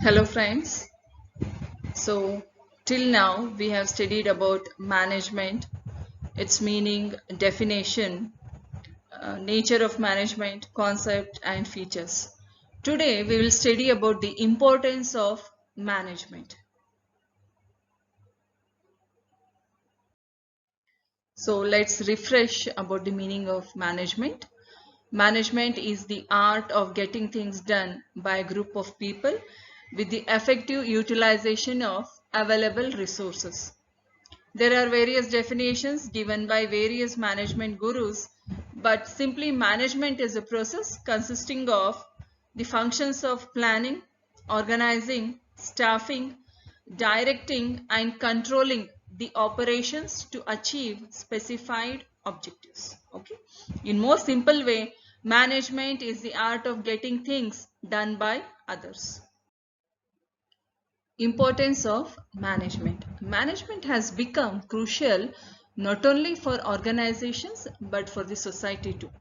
Hello friends. So till now we have studied about management, its meaning, definition, nature of management, concept and features. Today we will study about the importance of management. So let's refresh about the meaning of management. Management is the art of getting things done by a group of people with the effective utilization of available resources. There are various definitions given by various management gurus, but simply management is a process consisting of the functions of planning, organizing, staffing, directing and controlling the operations to achieve specified objectives. Okay. In more simple way, management is the art of getting things done by others. Importance of management. Management has become crucial not only for organizations but for the society too.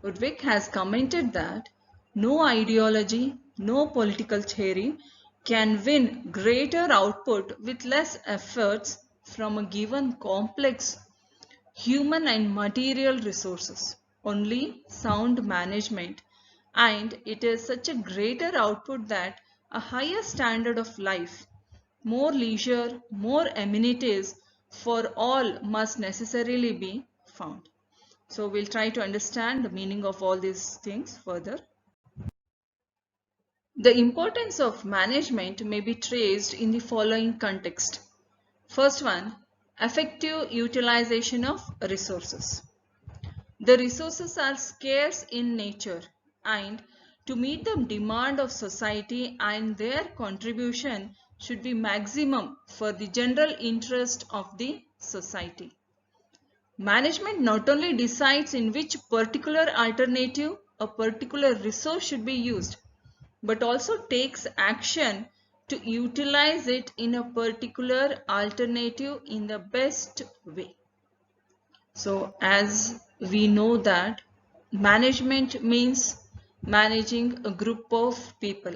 Ludwig has commented that no ideology, no political theory can win greater output with less efforts from a given complex human and material resources. Only sound management, and it is such a greater output that a higher standard of life, more leisure, more amenities for all must necessarily be found. So we'll try to understand the meaning of all these things further. The importance of management may be traced in the following context. First one, effective utilization of resources. The resources are scarce in nature, and to meet the demand of society and their contribution should be maximum for the general interest of the society. Management not only decides in which particular alternative a particular resource should be used, but also takes action to utilize it in a particular alternative in the best way. So as we know that management means managing a group of people,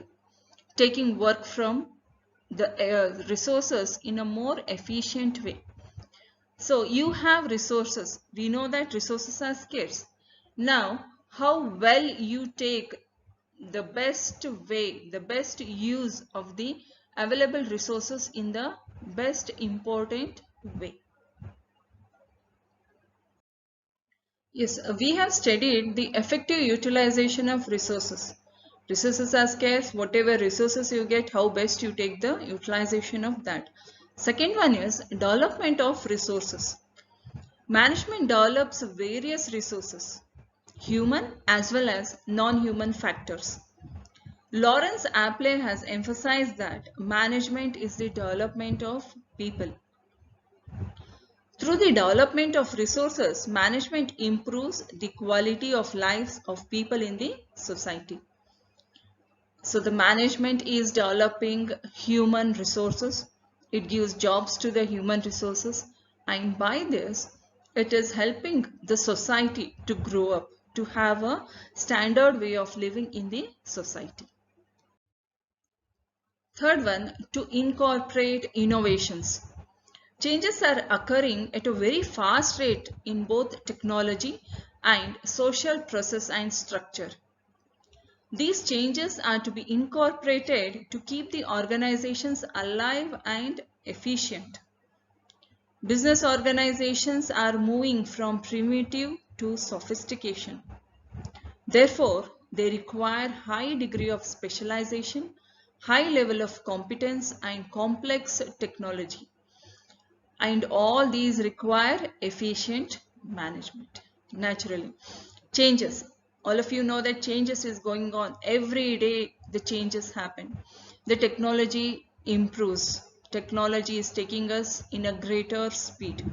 taking work from the resources in a more efficient way. So you have resources. We know that resources are scarce. Now, how well you take the best way, the best use of the available resources in the best important way. Yes, we have studied the effective utilization of resources. Resources are scarce. Whatever resources you get, how best you take the utilization of that. Second one is development of resources. Management develops various resources, human as well as non-human factors. Lawrence Apley has emphasized that management is the development of people. Through the development of resources, management improves the quality of lives of people in the society. So the management is developing human resources. It gives jobs to the human resources, and by this it is helping the society to grow up, to have a standard way of living in the society. Third one, to incorporate innovations. Changes are occurring at a very fast rate in both technology and social process and structure. These changes are to be incorporated to keep the organizations alive and efficient. Business organizations are moving from primitive to sophistication. Therefore, they require high degree of specialization, high level of competence and complex technology. And all these require efficient management. Naturally, changes. All of you know that changes is going on. Every day the changes happen. The technology improves. Technology is taking us in a greater speed.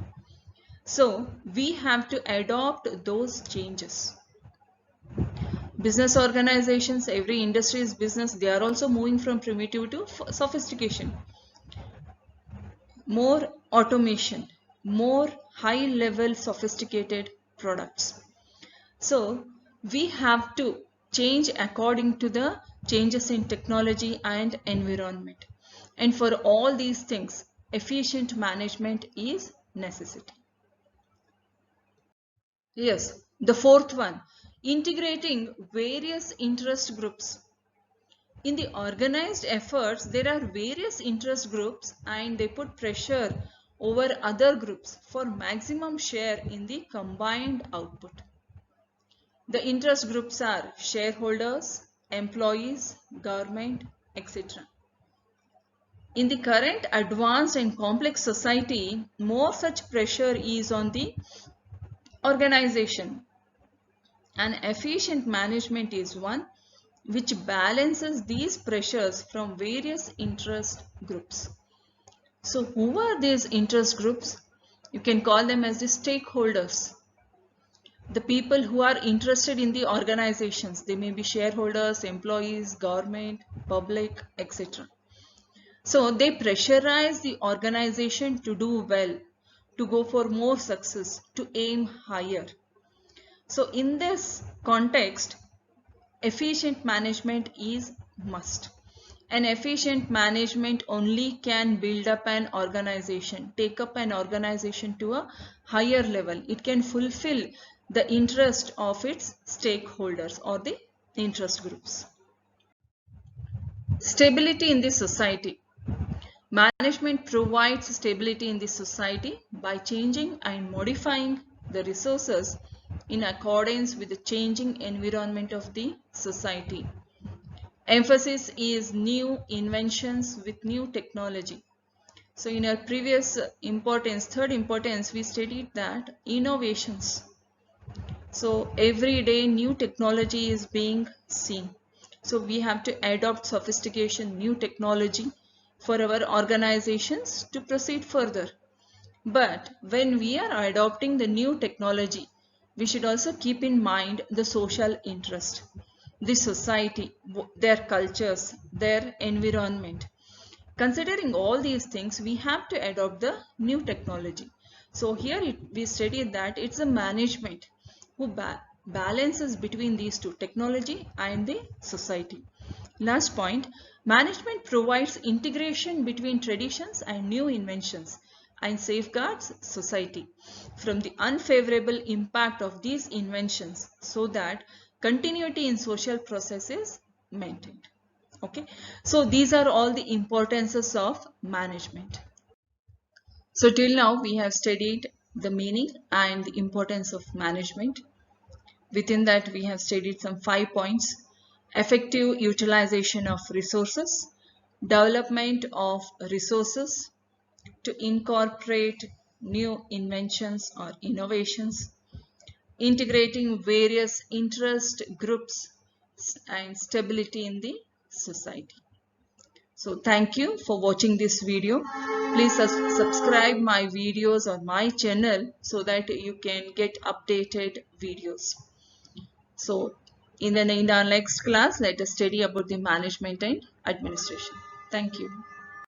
So we have to adopt those changes. Business organizations, every industry is business. They are also moving from primitive to sophistication. More automation, more high-level sophisticated products. So we have to change according to the changes in technology and environment. And for all these things, efficient management is necessity. Yes, the fourth one, integrating various interest groups. In the organized efforts, there are various interest groups and they put pressure over other groups for maximum share in the combined output. The interest groups are shareholders, employees, government, etc. In the current advanced and complex society, more such pressure is on the organization. And efficient management is one which balances these pressures from various interest groups. So who are these interest groups? You can call them as the stakeholders. The people who are interested in the organizations. They may be shareholders, employees, government, public, etc. So they pressurize the organization to do well, to go for more success, to aim higher. So in this context, efficient management is must. An efficient management only can build up an organization, take up an organization to a higher level. It can fulfill the interest of its stakeholders or the interest groups. Stability in the society. Management provides stability in the society by changing and modifying the resources in accordance with the changing environment of the society. Emphasis is new inventions with new technology. So in our previous importance, third importance, we studied that innovations. So every day new technology is being seen. So we have to adopt sophistication, new technology for our organizations to proceed further. But when we are adopting the new technology, we should also keep in mind the social interest, the society, their cultures, their environment. Considering all these things, we have to adopt the new technology. So here we studied that it's a management who balances between these two, technology and the society. Last point, management provides integration between traditions and new inventions and safeguards society from the unfavorable impact of these inventions so that continuity in social process is maintained. Okay, so these are all the importances of management. So till now we have studied the meaning and the importance of management. Within that we have studied some 5 points: effective utilization of resources, development of resources to incorporate new inventions or innovations, integrating various interest groups, and stability in the society. So thank you for watching this video. Please subscribe my videos on my channel so that you can get updated videos. So in our next class, let us study about the management and administration. Thank you.